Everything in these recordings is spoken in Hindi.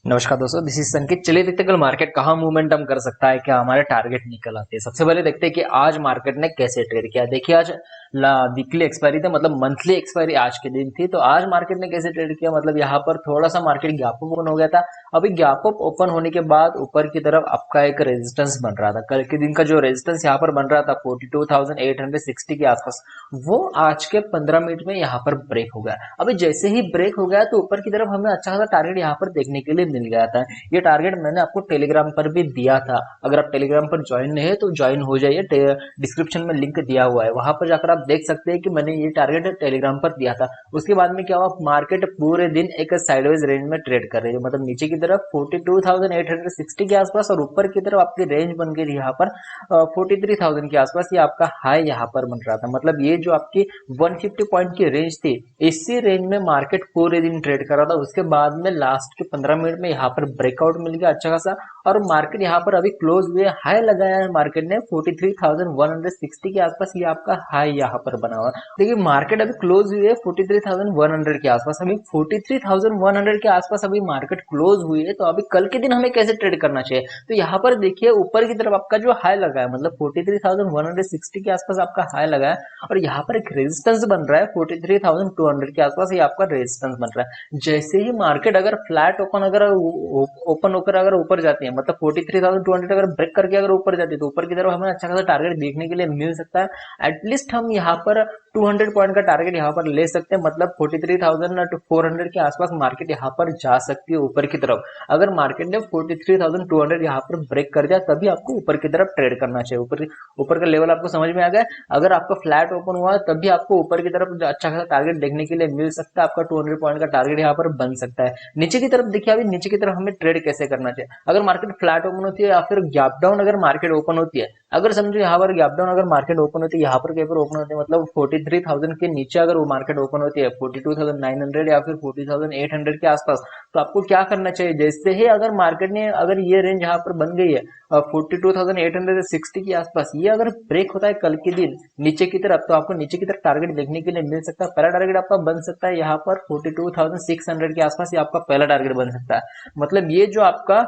नमस्कार दोस्तों, दिस इज संकेत। चलिए देखते हैं कल मार्केट कहाँ मूवमेंटम कर सकता है, क्या हमारे टारगेट निकल आते हैं। सबसे पहले देखते हैं कि आज मार्केट ने कैसे ट्रेड किया। देखिए आज वीकली एक्सपायरी था, मतलब मंथली एक्सपायरी आज के दिन थी। तो आज मार्केट ने कैसे ट्रेड किया, मतलब यहाँ पर थोड़ा सा मार्केट गैप अप ओपन हो गया था। अभी गैप अप ओपन होने के बाद ऊपर की तरफ आपका एक रेजिस्टेंस बन रहा था। कल के दिन का जो रेजिस्टेंस यहाँ पर बन रहा था 42,860 के आसपास, वो आज के 15 मिनट में यहाँ पर ब्रेक हो गया। अभी जैसे ही ब्रेक हो गया तो ऊपर की तरफ हमें अच्छा खासा टारगेट यहाँ पर देखने के लिए मिल गया था। ये टारगेट मैंने आपको टेलीग्राम पर भी दिया था। अगर आप टेलीग्राम पर ज्वाइन नहीं है तो ज्वाइन हो जाइए, डिस्क्रिप्शन में लिंक दिया हुआ है, वहां पर जाकर आप देख सकते हैं कि मैंने ये टारगेट टेलीग्राम पर दिया था। उसके बाद में क्या हुआ, मार्केट पूरे दिन एक साइडवेज रेंज में ट्रेड कर रही है, मतलब नीचे की तरफ 42,860 के आसपास और ऊपर की तरफ आपकी रेंज बन गई यहाँ पर 43,000 के आसपास। ये आपका हाई यहाँ पर बन रहा था, मतलब ये जो आपकी 150 पॉइंट की रेंज थी, इसी रेंज में मार्केट पूरे दिन ट्रेड कर रहा था। उसके बाद में लास्ट के 15 मिनट में यहाँ पर ब्रेकआउट मिल गया अच्छा खासा, और मार्केट यहाँ पर अभी क्लोज हुए हाई लगाया है मार्केट ने 43,160 के आसपास। ये आपका हाई यहाँ पर बना हुआ। देखिए मार्केट अभी क्लोज हुई है 43,100 के आसपास, अभी 43,100 के आसपास अभी मार्केट क्लोज हुई है। तो अभी कल के दिन हमें कैसे ट्रेड करना चाहिए, तो यहाँ पर देखिए ऊपर की तरफ आपका जो हाई लगा है, मतलब 43,160 के आसपास आपका हाई लगा है, और यहाँ पर एक रेजिस्टेंस बन रहा है 43,200 के आसपास। ये आपका रेजिस्टेंस बन रहा है। जैसे ही मार्केट अगर फ्लैट ओपन होकर अगर ऊपर जाती है, मतलब 43,200 अगर ब्रेक करके अगर ऊपर जाती है, तो ऊपर की तरफ हमें अच्छा खासा टारगेट देखने के लिए मिल सकता है। एटलीस्ट हम यहाँ पर 200 पॉइंट का टारगेट यहाँ पर ले सकते हैं, मतलब 43,400 के आसपास मार्केट यहाँ पर जा सकती है ऊपर की तरफ। अगर मार्केट ने 43,200 यहाँ पर ब्रेक कर दिया तभी आपको ऊपर की तरफ ट्रेड करना चाहिए। ऊपर का लेवल आपको समझ में आ गया। अगर आपका फ्लैट ओपन हुआ तभी आपको ऊपर की तरफ अच्छा खासा टारगेट देखने के लिए मिल सकता है। आपका 200 पॉइंट का टारगेट यहाँ पर बन सकता है। नीचे की तरफ देखिए, अभी नीचे की तरफ हमें ट्रेड कैसे करना चाहिए। अगर मार्केट फ्लैट ओपन होती है या फिर गैप डाउन अगर मार्केट ओपन होती है, अगर समझो यहाँ पर गैप डाउन अगर मार्केट ओपन होती है, यहाँ पर पेपर ओपन होती है, मतलब 43,000 के नीचे अगर वो मार्केट ओपन होती है 42,900 या फिर 40,800 के आसपास, तो आपको क्या करना चाहिए। जैसे ही अगर मार्केट ने अगर ये रेंज यहाँ पर बन गई है 42,860 के आसपास, ये अगर ब्रेक होता है कल के दिन नीचे की तरफ, तो आपको नीचे की तरफ टारगेट देखने के लिए मिल सकता है। पहला टारगेट आपका बन सकता है यहाँ पर 42,600 के आसपास, ये आपका पहला टारगेट बन सकता है। मतलब ये जो आपका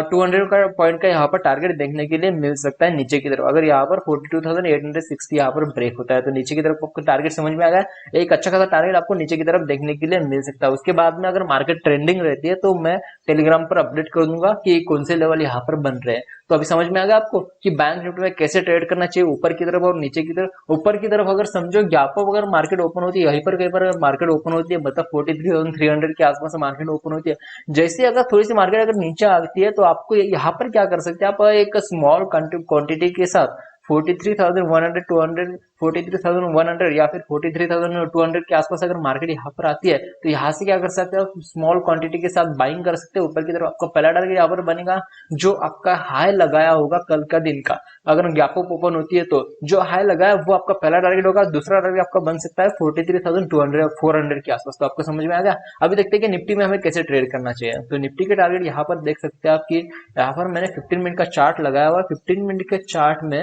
200 का पॉइंट का यहाँ पर टारगेट देखने के लिए मिल सकता है नीचे की तरफ। अगर यहाँ पर 42,860 यहाँ पर ब्रेक होता है तो नीचे की तरफ आपको टारगेट समझ में आ गया। एक अच्छा खासा टारगेट आपको नीचे की तरफ देखने के लिए मिल सकता है। उसके बाद में अगर मार्केट ट्रेंडिंग रहती है तो मैं टेलीग्राम पर अपडेट कर दूंगा कि कौन से लेवल यहाँ पर बन रहे हैं। तो अभी समझ में आ गया आपको कि बैंक निफ्टी में कैसे ट्रेड करना चाहिए, ऊपर की तरफ और नीचे की तरफ। ऊपर की तरफ अगर समझो गैप अप अगर मार्केट ओपन होती है, यहीं पर कहीं पर मार्केट ओपन होती है, मतलब 43,300 के आसपास मार्केट ओपन होती है, जैसे अगर थोड़ी सी मार्केट अगर नीचे आती है तो आपको यहाँ पर क्या कर सकते हैं, आप एक स्मॉल क्वांटिटी के साथ 43,100 200 43,100 या फिर 43,200 के आसपास अगर मार्केट यहाँ पर आती है तो यहाँ से क्या कर सकते हैं, स्मॉल क्वांटिटी के साथ बाइंग कर सकते हैं। ऊपर की तरफ आपका पहला टारगेट यहाँ पर बनेगा जो आपका हाई लगाया होगा कल का दिन का। अगर गैप अप ओपन होती है तो जो हाई लगाया वो आपका पहला टारगेट होगा। दूसरा टारगेट आपका बन सकता है 43,200 400 के आसपास। तो आपको समझ में आ गया। अभी देखते हैं कि निफ्टी में हमें कैसे ट्रेड करना चाहिए। तो निफ्टी के टारगेट यहाँ पर देख सकते हैं आप कि यहाँ पर मैंने 15 मिनट का चार्ट लगाया हुआ है। 15 मिनट के चार्ट में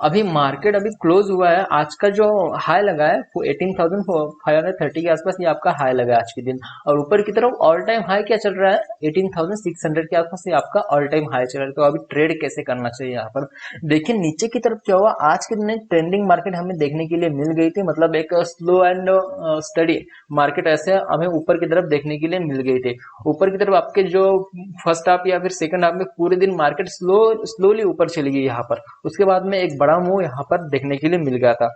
अभी मार्केट अभी क्लोज हुआ है, आज का जो हाई लगा है वो 18,530 के आसपास, ये आपका हाई लगा है आज के दिन। और ऊपर की तरफ ऑल टाइम हाई क्या चल रहा है 18,600 के आसपास, ये आपका ऑल टाइम हाई चल रहा है। तो अभी ट्रेड कैसे करना चाहिए यहाँ पर देखिए। नीचे की तरफ क्या हुआ, आज के दिन ट्रेंडिंग मार्केट हमें देखने के लिए मिल गई थी, मतलब एक स्लो एंड स्टडी मार्केट ऐसे हमें ऊपर की तरफ देखने के लिए मिल गई थी। ऊपर की तरफ आपके जो फर्स्ट हाफ या फिर सेकंड हाफ में पूरे दिन मार्केट स्लोली ऊपर चली गई यहाँ पर। उसके बाद में एक बड़ा मूव यहाँ पर देखने के लिए मिल गया था।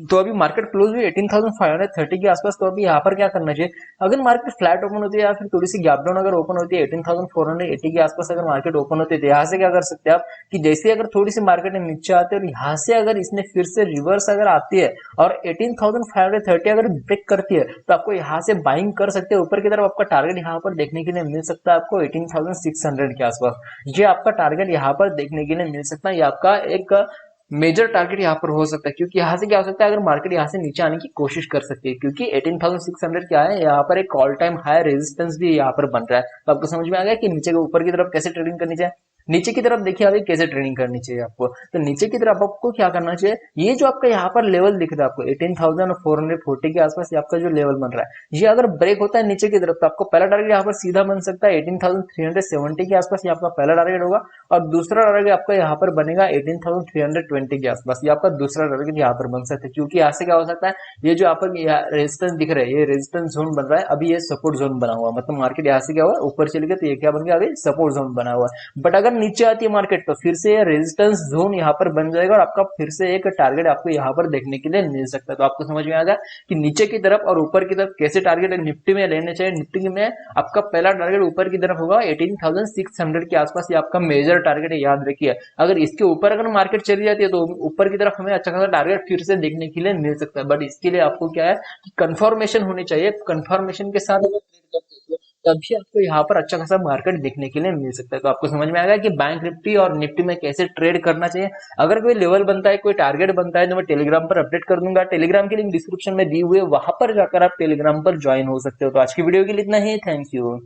तो अभी मार्केट क्लोज हुई 18,530 के आसपास। तो अभी यहाँ पर क्या करना चाहिए, अगर मार्केट फ्लैट ओपन होती है या फिर थोड़ी सी गैप डाउन अगर ओपन होती है 18,480 के आसपास अगर मार्केट ओपन होती है, तो यहाँ से क्या कर सकते हैं आप कि जैसे अगर थोड़ी सी मार्केट नीचे आते है और यहाँ से अगर इसने फिर से रिवर्स अगर आती है और 18,530 अगर ब्रेक करती है तो आपको यहाँ से बाइंग कर सकते हैं। ऊपर की तरफ आपका टारगेट यहाँ पर देखने के लिए मिल सकता है आपको 18,600 के आसपास। ये आपका टारगेट यहाँ पर देखने के लिए मिल सकता है। ये आपका एक मेजर टारगेट यहाँ पर हो सकता है, क्योंकि यहाँ से क्या हो सकता है, अगर मार्केट यहाँ से नीचे आने की कोशिश कर सकती है, क्योंकि 18,600 क्या है, यहाँ पर एक ऑल टाइम हाई रेजिस्टेंस भी यहाँ पर बन रहा है। तो आपको समझ में आ गया कि नीचे के ऊपर की तरफ कैसे ट्रेडिंग करनी चाहिए। नीचे की तरफ देखिए अभी कैसे ट्रेडिंग करनी चाहिए आपको। तो नीचे की तरफ आपको क्या करना चाहिए, ये जो आपका यहाँ पर लेवल दिख रहा है आपको 18,440 के आसपास, ये आपका जो लेवल बन रहा है, ये अगर ब्रेक होता है नीचे की तरफ तो आपको पहला टारगेट यहाँ पर सीधा बन सकता है 18,370 के आसपास, ये आपका पहला टारगेट होगा। और दूसरा टारगेट आपका यहाँ पर बनेगा 18,320 के आसपास, ये आपका दूसरा टारगेट यहाँ पर बन सकता है। क्योंकि यहाँ से क्या हो सकता है, ये जो आप रेजिस्टेंस दिख रहा है, ये रेजिस्टेंस जोन बन रहा है, अभी ये सपोर्ट जोन बना हुआ है, मतलब मार्केट यहाँ से क्या हुआ ऊपर चले गए तो ये क्या बन गया, अभी सपोर्ट जोन बना हुआ है। बट अगर नीचे आती है मार्केट तो फिर से रेजिस्टेंस जोन यहाँ पर बन जाएगा और आपका फिर से एक टारगेट आपको यहाँ पर देखने के लिए मिल सकता है। तो आपको समझ में आ गया कि नीचे की तरफ और ऊपर की तरफ कैसे टारगेट निफ्टी में लेने चाहिए। निफ्टी में आपका पहला टारगेट ऊपर की तरफ होगा 18,600 के आसपास, ये आपका मेजर टारगेट है, याद रखिए। अगर इसके ऊपर अगर मार्केट चली जाती है तो ऊपर की तरफ हमें अच्छा खासा टारगेट फिर से देखने के लिए मिल सकता है। बट इसके लिए आपको क्या है कि कंफर्मेशन होनी चाहिए, कंफर्मेशन के साथ अगर ट्रेड करते हो तभी आपको यहाँ पर अच्छा खासा मार्केट देखने के लिए मिल सकता है। तो आपको समझ में आएगा कि बैंक निफ्टी और निफ्टी में कैसे ट्रेड करना चाहिए। अगर कोई लेवल बनता है, कोई टारगेट बनता है तो मैं टेलीग्राम पर अपडेट कर दूंगा, टेलीग्राम की लिंक डिस्क्रिप्शन में दी हुई है, वहां पर जाकर आप टेलीग्राम पर ज्वाइन हो सकते हो। तो आज की वीडियो के लिए इतना ही, थैंक यू।